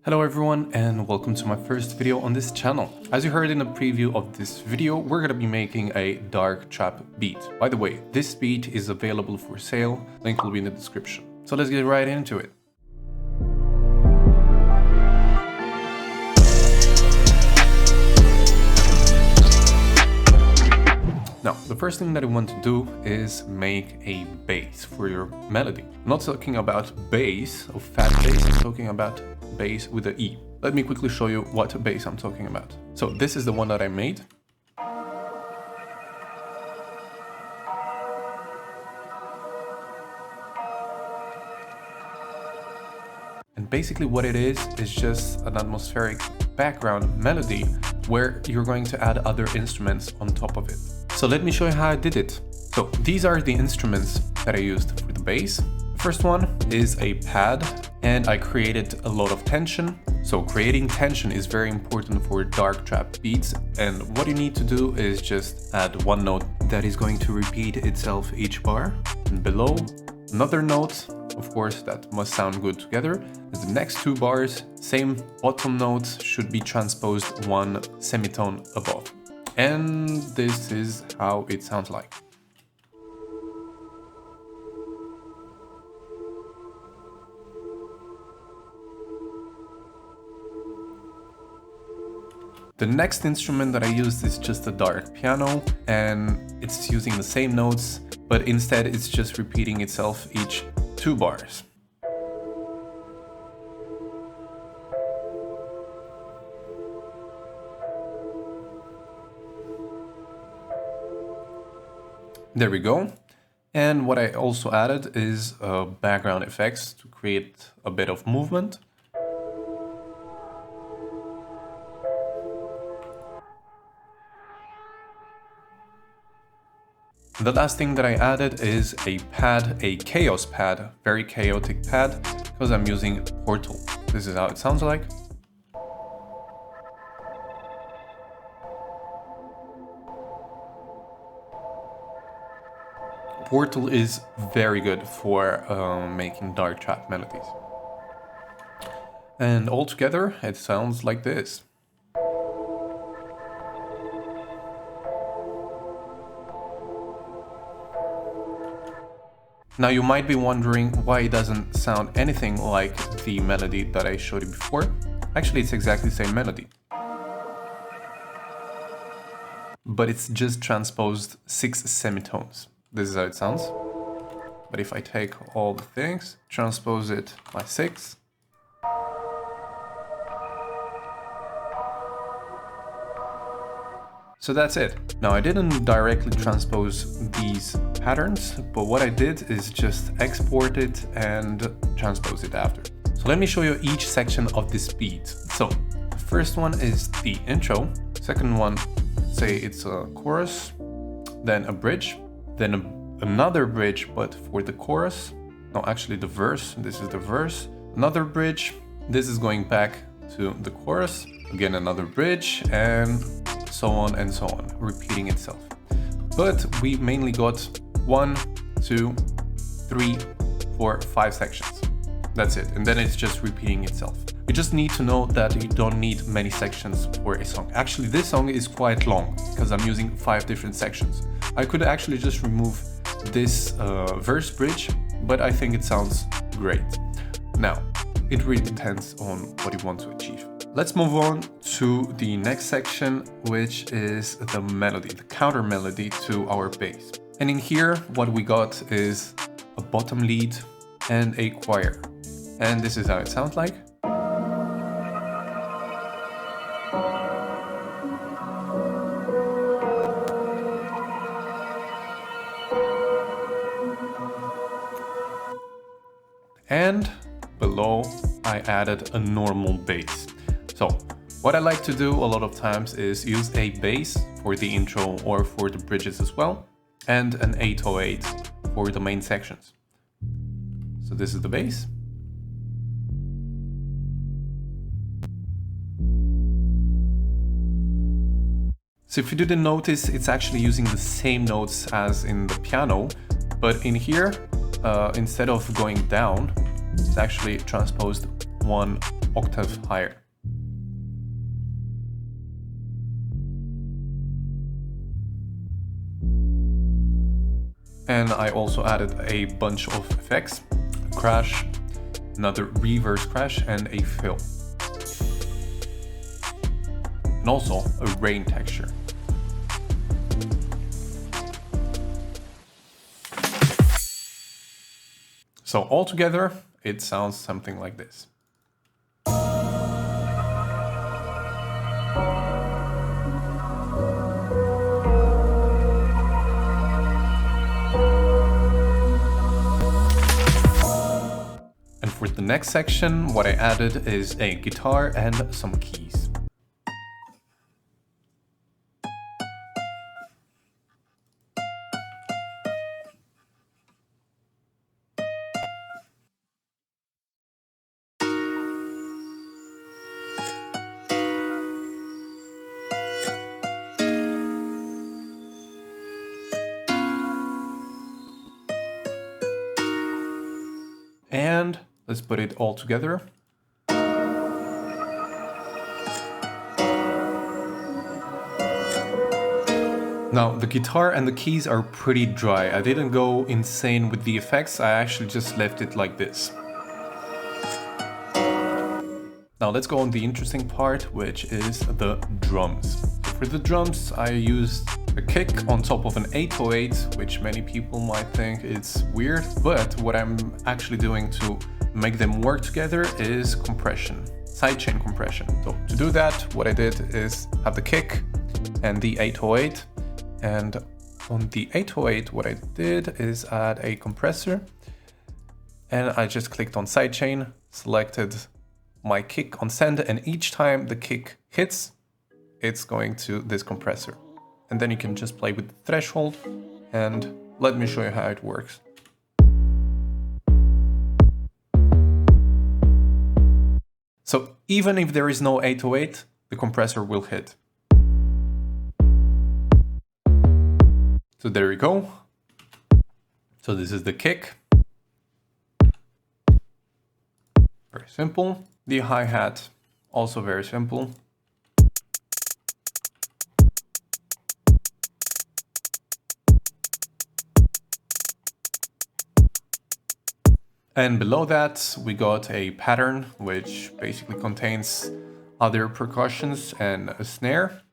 Hello everyone and welcome to my first video on this channel. As you heard in the preview of this video, we're gonna be making a dark trap beat. By the way, this beat is available for sale, link will be in the description. So let's get right into it. Now, the first thing that I want to do is make a bass for your melody. I'm not talking about bass of fat bass, I'm talking about bass with an E. Let me quickly show you what bass I'm talking about. So this is the one that I made. And basically what it is just an atmospheric background melody where you're going to add other instruments on top of it. So let me show you how I did it. So these are the instruments that I used for the bass. The first one is a pad, and I created a lot of tension. So creating tension is very important for dark trap beats, and what you need to do is just add one note that is going to repeat itself each bar, and below another note, of course, that must sound good together. As the next two bars, same bottom notes should be transposed one semitone above. And this is how it sounds like. The next instrument that I used is just a dark piano, and it's using the same notes, but instead it's just repeating itself each two bars. There we go. And what I also added is background effects to create a bit of movement. The last thing that I added is a pad, a chaos pad, very chaotic pad, because I'm using Portal. This is how it sounds like. Portal is very good for making dark trap melodies. And altogether, it sounds like this. Now you might be wondering why it doesn't sound anything like the melody that I showed you before. Actually, it's exactly the same melody. But it's just transposed 6 semitones. This is how it sounds. But if I take all the things, transpose it by 6. So that's it. Now I didn't directly transpose these patterns, but what I did is just export it and transpose it after. So let me show you each section of this beat. So the first one is the intro, second one, say it's a chorus, then a bridge, then another bridge, but for the chorus, no, actually the verse, this is the verse, another bridge, this is going back to the chorus, again another bridge, and so on and so on, repeating itself. But we mainly got 1, 2, 3, 4, 5 sections. That's it, and then it's just repeating itself. You just need to know that you don't need many sections for a song. Actually, this song is quite long because I'm using 5 different sections. I could actually just remove this verse bridge, but I think it sounds great. Now, it really depends on what you want to achieve. Let's move on to the next section, which is the melody, the counter melody to our bass. And in here, what we got is a bottom lead and a choir. And this is how it sounds like. And below, I added a normal bass. So what I like to do a lot of times is use a bass for the intro or for the bridges as well, and an 808 for the main sections. So this is the bass. So if you didn't notice, it's actually using the same notes as in the piano, but in here, instead of going down, it's actually transposed one octave higher. And I also added a bunch of effects, a crash, another reverse crash, and a fill. And also a rain texture. So altogether, it sounds something like this. And for the next section, what I added is a guitar and some keys. And let's put it all together. Now, the guitar and the keys are pretty dry. I didn't go insane with the effects, I actually just left it like this. Now let's go on the interesting part, which is the drums. So for the drums, I used a kick on top of an 808, which many people might think it's weird, but what I'm actually doing to make them work together is compression, sidechain compression. So to do that, what I did is have the kick and the 808, and on the 808, what I did is add a compressor, and I just clicked on sidechain, selected my kick on send, and each time the kick hits, it's going to this compressor. And then you can just play with the threshold, and let me show you how it works. So even if there is no 808, the compressor will hit. So there you go. So this is the kick. Very simple. The hi-hat, also very simple. And below that, we got a pattern, which basically contains other percussions and a snare.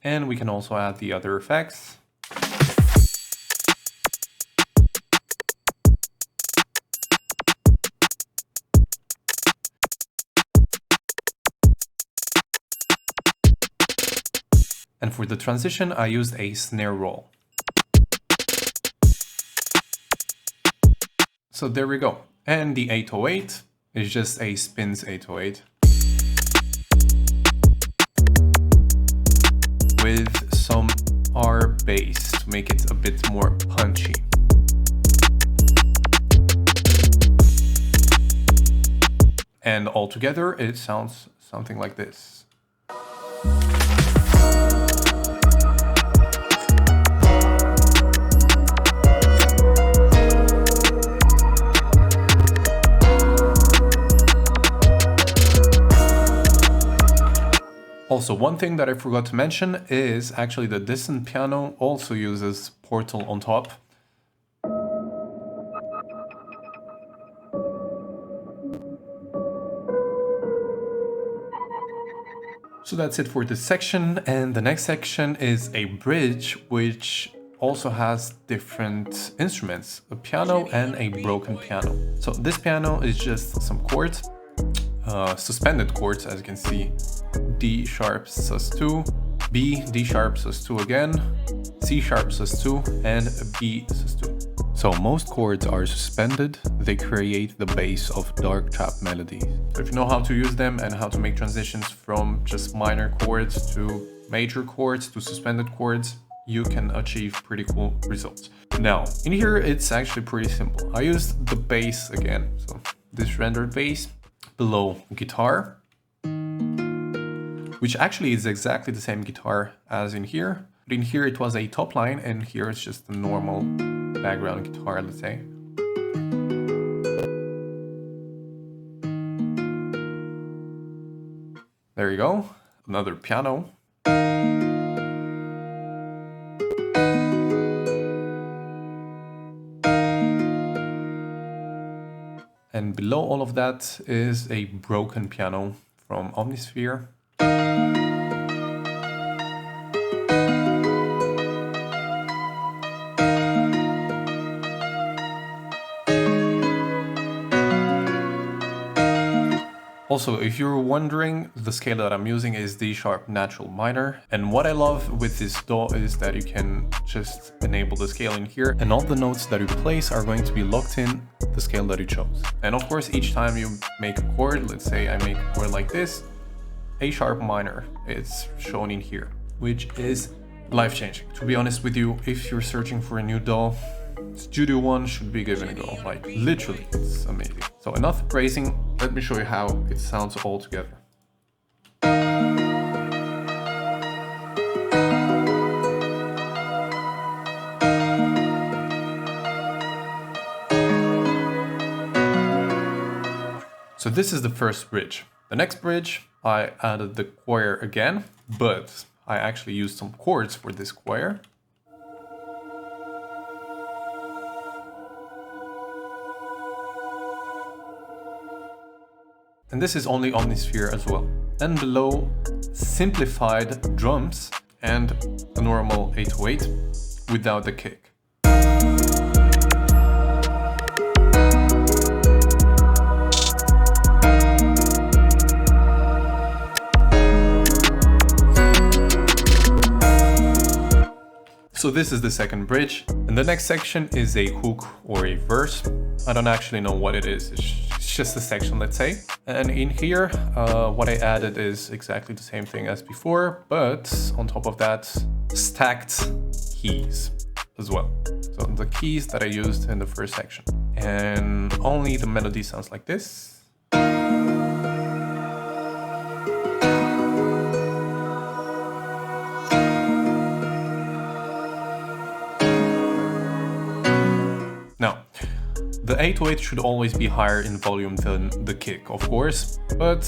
And we can also add the other effects. And for the transition, I used a snare roll. So there we go. And the 808 is just a spins 808. With some R bass to make it a bit more punchy. And altogether, it sounds something like this. Also, one thing that I forgot to mention is actually the distant piano also uses Portal on top. So that's it for this section, and the next section is a bridge which also has different instruments, a piano and a broken piano. So this piano is just some chords, suspended chords, as you can see. D sharp sus2, B, D sharp sus2 again, C sharp sus2, and B sus2. So most chords are suspended, they create the base of dark trap melodies. So if you know how to use them and how to make transitions from just minor chords to major chords to suspended chords, you can achieve pretty cool results. Now, in here it's actually pretty simple. I used the bass again, so this rendered bass below guitar. which actually is exactly the same guitar as in here. But in here it was a top line, and here it's just a normal background guitar, let's say. There you go, another piano. And below all of that is a broken piano from Omnisphere. Also, if you're wondering, the scale that I'm using is D sharp natural minor. And what I love with this DAW is that you can just enable the scale in here, and all the notes that you place are going to be locked in the scale that you chose. And of course, each time you make a chord, let's say I make a chord like this, A sharp minor, it's shown in here, which is life-changing. To be honest with you, if you're searching for a new DAW, Studio One should be given a go. Like, literally, it's amazing. So enough praising, let me show you how it sounds all together. So this is the first bridge. The next bridge, I added the choir again, but I actually used some chords for this choir. And this is only Omnisphere as well. And below, simplified drums and a normal 808 without the kick. So this is the second bridge, and the next section is a hook or a verse. I don't actually know what it is, it's just a section, let's say. And in here, what I added is exactly the same thing as before, but on top of that, stacked keys as well. So the keys that I used in the first section. And only the melody sounds like this. Now, the 808 should always be higher in volume than the kick, of course, but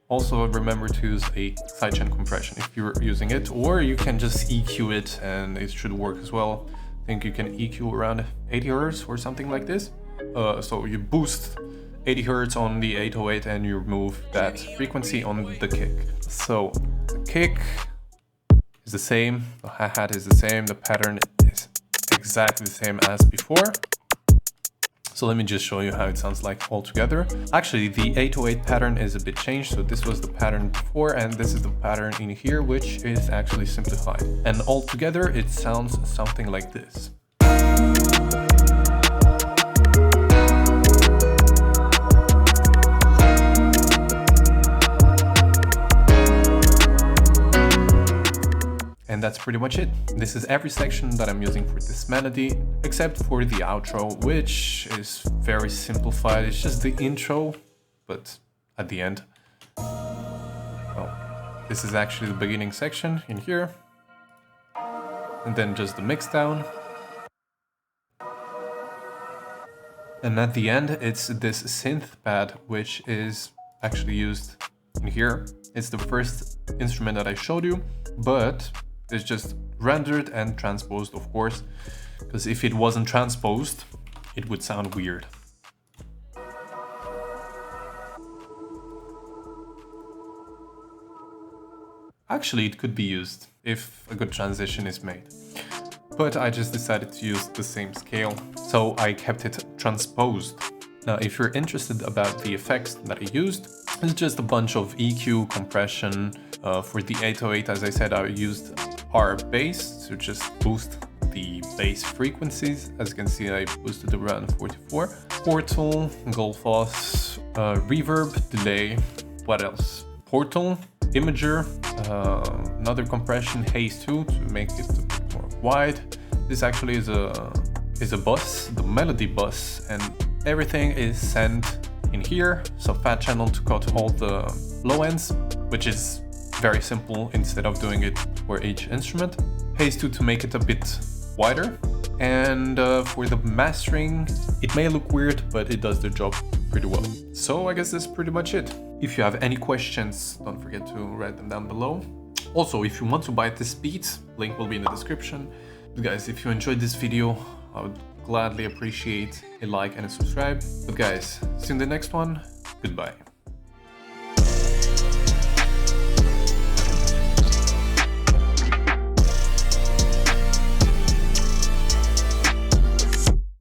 also remember to use a sidechain compression if you're using it, or you can just EQ it and it should work as well. I think you can EQ around 80 Hz or something like this. So you boost 80 Hz on the 808 and you remove that frequency on the kick. So the kick is the same, the hi-hat is the same, the pattern is exactly the same as before. So let me just show you how it sounds like all together. Actually, the 808 pattern is a bit changed. So this was the pattern before, and this is the pattern in here, which is actually simplified. And all together, it sounds something like this. And that's pretty much it. This is every section that I'm using for this melody, except for the outro, which is very simplified. It's just the intro, but at the end. Oh, this is actually the beginning section in here. And then just the mix down. And at the end, it's this synth pad, which is actually used in here. It's the first instrument that I showed you, but it's just rendered and transposed, of course, because if it wasn't transposed, it would sound weird. Actually, it could be used if a good transition is made, but I just decided to use the same scale, so I kept it transposed. Now, if you're interested about the effects that I used, it's just a bunch of EQ, compression. For the 808, as I said, I used R bass to just boost the bass frequencies. As you can see, I boosted around 44. Portal, Golfos, reverb, delay, what else? Portal, Imager, another compression, Haze 2 to make it a bit more wide. This actually is a bus, the melody bus, and everything is sent in here. So fat channel to cut all the low ends, which is very simple instead of doing it for each instrument. Haze 2 to make it a bit wider. And for the mastering, it may look weird, but it does the job pretty well. So I guess that's pretty much it. If you have any questions, don't forget to write them down below. Also, if you want to buy this beat, link will be in the description. But guys, if you enjoyed this video, I would gladly appreciate a like and a subscribe. But guys, see you in the next one. Goodbye.